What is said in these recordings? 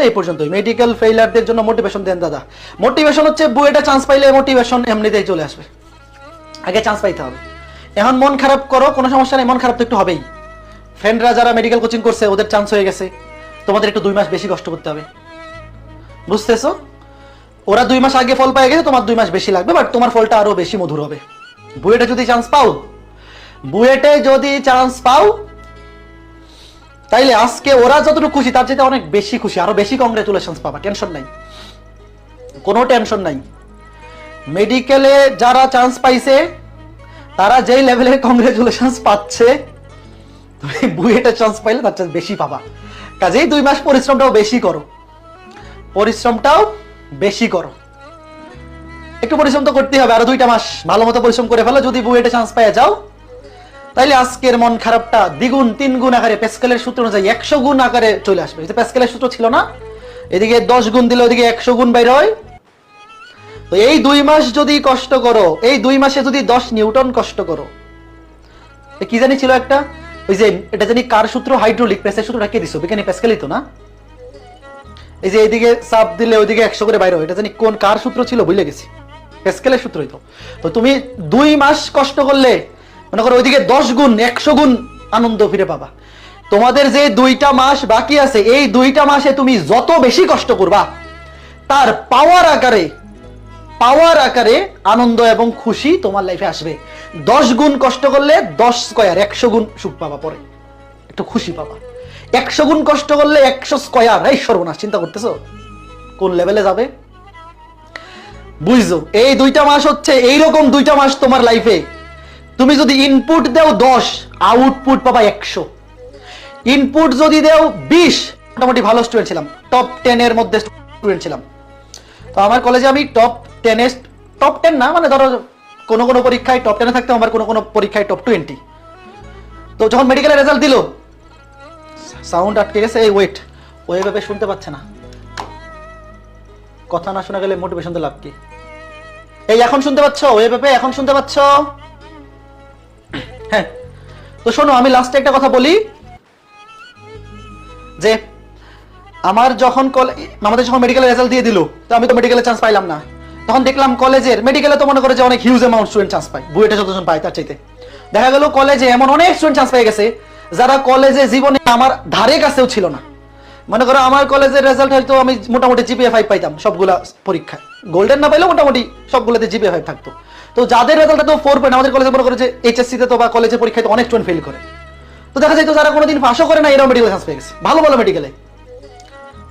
এই পর্যন্তই। মেডিকেল ফেইলারদের জন্য মোটিভেশন দেন দাদা। মোটিভেশন হচ্ছে বুয়েটে চান্স পাইলে মোটিভেশন এমনিতেই চলে আসবে, আগে চান্স পাইতে হবে। এখন মন খারাপ করো, কোনো সমস্যা নেই, মন খারাপ তো একটু হবেই। ফ্রেন্ডরা যারা মেডিকেল কোচিং করছে ওদের চান্স হয়ে গেছে, তোমাদের একটু 2 মাস বেশি কষ্ট করতে হবে, বুঝতেছো? ওরা 2 মাস আগে ফল পেয়ে গেছে, তোমার 2 মাস বেশি লাগবে, বাট তোমার ফলটা আরো বেশি মধুর হবে। বুয়েটে যদি চান্স পাও, তাইলে আজকে ওরা যতটুকু খুশি তার চাইতে অনেক বেশি খুশি, আরো বেশি কংগ্রেচুলেশন পাবা, টেনশন নাই, কোনো টেনশন নাই। মেডিকেলে যারা চান্স পাইছে তারা যেই লেভেলে কংগ্রেচুলেশন পাচ্ছে, তুমি বুয়েটে চান্স পাইলে তার চান্স বেশি পাবা। কাজেই 2 মাস পরিশ্রমটাও বেশি করো, একটু পরিশ্রম তো করতেই হবে। আরো 2টা মাস ভালো মতো পরিশ্রম করে ফেলো, যদি বুয়েটে চান্স পেয়ে যাও তাইলে আজকের মন খারাপটা দ্বিগুণ 3 গুণ আকারে, প্যাসকেলের সূত্র অনুযায়ী 100 গুণ আকারে চলে আসবে। প্যাসকেলের সূত্র ছিল না, এদিকে 10 গুণ দিলে ওইদিকে 100 গুণ বাইর হয়। তো এই 2 মাস যদি কষ্ট করো, এই 2 মাসে যদি 10 নিউটন কষ্ট করো, কি জানি ছিল একটা, ওই যে এটা জানি কার সূত্র, হাইড্রোলিক প্রেসের সূত্রটা কে দিছো, বিজ্ঞানী প্যাসকেলই তো না? এই যে এইদিকে চাপ দিলে ওইদিকে 100 করে বাইর হয়, এটা জানি কোন কার সূত্র ছিল, ভুলে গেছি, প্যাসকেলের সূত্রই তো। তো তুমি 2 মাস কষ্ট করলে মনে করো ওইদিকে 10 গুণ 100 গুণ আনন্দ ফিরে পাবা। তোমাদের যে 2টা মাস বাকি আছে, এই 2টা মাসে তুমি যত বেশি কষ্ট করবা তার পাওয়ার আকারে আনন্দ এবং খুশি তোমার লাইফে আসবে। 10 গুণ কষ্ট করলে 10 স্কয়ার 100 গুণ সুখ পাবা, পরে একটু খুশি পাবা। 100 গুণ কষ্ট করলে 100 স্কয়ার, এই সর্বনাশ, চিন্তা করতেছো কোন লেভেলে যাবে? বুঝছো? এই 2টা মাস হচ্ছে এইরকম 2টা মাস তোমার লাইফে। তুমি যদি ইনপুট দাও 10, আউটপুট পাবা 100। ইনপুট যদি দাও 20, মোটামুটি ভালো স্টুডেন্ট ছিলাম, টপ 10 এর মধ্যে স্টুডেন্ট ছিলাম। তো আমার কলেজে আমি টপ 10 না, মানে ধরো কোনো পরীক্ষায় টপ 10 থাকতাম, আমার কোনো পরীক্ষায় টপ 20। তো যখন মেডিকেলের রেজাল্ট দিল, সাউন্ড আটকে গেছে, এই ওয়েট, ওইভাবে শুনতে পাচ্ছে না, কথা না শোনা গেলে মোটিভেশন তো লাভ কি? এই এখন শুনতে পাচ্ছ? ওইভাবে এখন শুনতে পাচ্ছ? হ্যাঁ। তো শোনো, আমি লাস্টে একটা কথা বলি, যে আমাদের যখন মেডিকেলের রেজাল্ট দিয়ে দিল, তো আমি তো মেডিকেলে চান্স পাইলাম না। তখন দেখলাম কলেজের মেডিকেলে তো মনে করে যে অনেক হিউজ অ্যামাউন্ট স্টুডেন্ট চান্স পায়, বুয়েটে যতজন পায় তার চাইতে। দেখা গেল কলেজে এমন অনেক স্টুডেন্ট চান্স পেয়ে গেছে যারা কলেজে জীবনে আমার ধারে কাছেও ছিল না। মনে করো আমার কলেজের রেজাল্ট হয়তো আমি মোটামুটি জিপিএ 5 পাইতাম সবগুলা পরীক্ষায়, গোল্ডেন না পাইলেও মোটামুটি সবগুলোতে জিপিএ 5 থাকতো। তো যাদের রেজাল্ট তো 4 পয়েন্ট, আমাদের কলেজে মনে করে যে এইচএসসি তে তো বা কলেজের পরীক্ষায় তো অনেক স্টুডেন্ট ফেল করে। তো দেখা যায় তো যারা কোনোদিন পাসও করে না, এরাও মেডিকেলে চান্স পেয়ে গেছে, ভালো মেডিকেলে।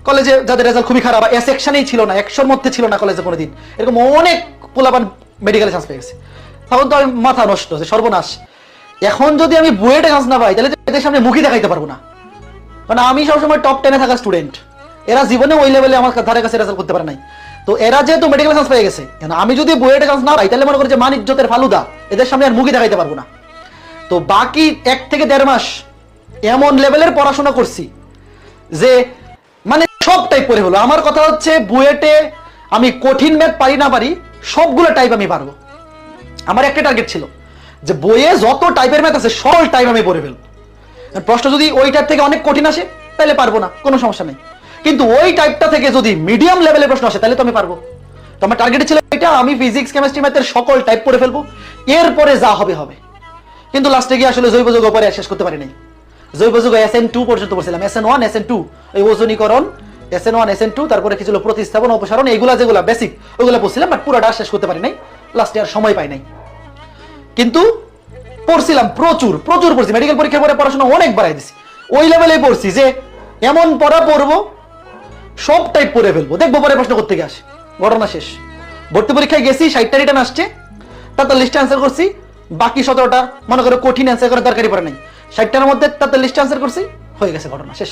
কলেজে যাদের রেজাল্ট খুবই খারাপ, এ সেকশনেই ছিল না, 100-র মধ্যে ছিল না কলেজে কোনোদিন, এরকম অনেক পোলাপান মেডিকেলে চান্স পেয়ে গেছে। তখন তো আমি মাথা নষ্ট, সর্বনাশ, এখন যদি আমি বুয়েটে চান্স না পাই তাহলে এদের সামনে মুখই দেখাইতে পারবো না। মানে আমি সবসময় টপ 10-এ থাকা স্টুডেন্ট, এরা জীবনে ওই লেভেলে আমার ধারে কাছে রেজাল্ট করতে পারে নাই। তো এরা যেহেতু মেডিকেল চান্স পেয়ে গেছে, আমি যদি বুয়েটে চান্স না পাই তাহলে মনে করি যে মান ইজ্জতের ফালুদা, এদের সামনে আর মুখই দেখাইতে পারবো না। তো বাকি 1 থেকে 1.5 মাস এমন লেভেলের পড়াশোনা করছি যে মানে সব টাইপ পড়ে হলো। আমার কথা হচ্ছে বুয়েটে আমি কঠিন ম্যাথ পারি না পারি, সবগুলো টাইপ আমি পারবো। আমার একটা টার্গেট ছিল যে বইয়ে যত টাইপের ম্যাথ আছে সব টাইপ আমি পড়ে ফেলবো। প্রশ্ন যদি ওই টাইপ থেকে অনেক কঠিন আসে তাহলে পারবো না, কোনো সমস্যা নেই, কিন্তু ওই টাইপটা থেকে যদি মিডিয়াম লেভেলের প্রশ্ন আসে তাহলে তো আমি পারবো। তো আমার টার্গেট ছিল এটা, আমি ফিজিক্স কেমিস্ট্রি ম্যাথের সকল টাইপ পড়ে ফেলবো, এরপরে যা হবে হবে। কিন্তু লাস্টে গিয়ে আসলে জৈব যৌগ পরে শেষ করতে পারি নাই। জৈব যৌগ SN2 পর্যন্ত পড়ছিলাম, SN1 SN2, ওই ওজনীকরণ SN1 SN2, তারপরে কি ছিল প্রতিস্থাপন অপসারণ, এইগুলা যেগুলা বেসিক ওইগুলা পড়ছিলাম, বাট পুরোটা শেষ করতে পারি নাই, লাস্টে আর সময় পাই নাই। কিন্তু পড়ছিলাম প্রচুর পড়ছি, মেডিকেল পরীক্ষার পরে পড়াশোনা অনেক বাড়াই দিছি, ওই লেভেলে পড়ছি যে এমন পড়বো সব টাইপ পড়ে ফেলবো, দেখবো পরে প্রশ্ন করতে আসে। ঘটনা শেষ, ভর্তি পরীক্ষায় গেছি, 60টা রিটার্ন আসছে, তার লিস্টে অ্যান্সার করছি, বাকি 17টা মনে করো কঠিন অ্যান্সার করার দরকারই পড়ে নাই, 60টার মধ্যে তার লিস্টে অ্যান্সার করছি, হয়ে গেছে, ঘটনা শেষ।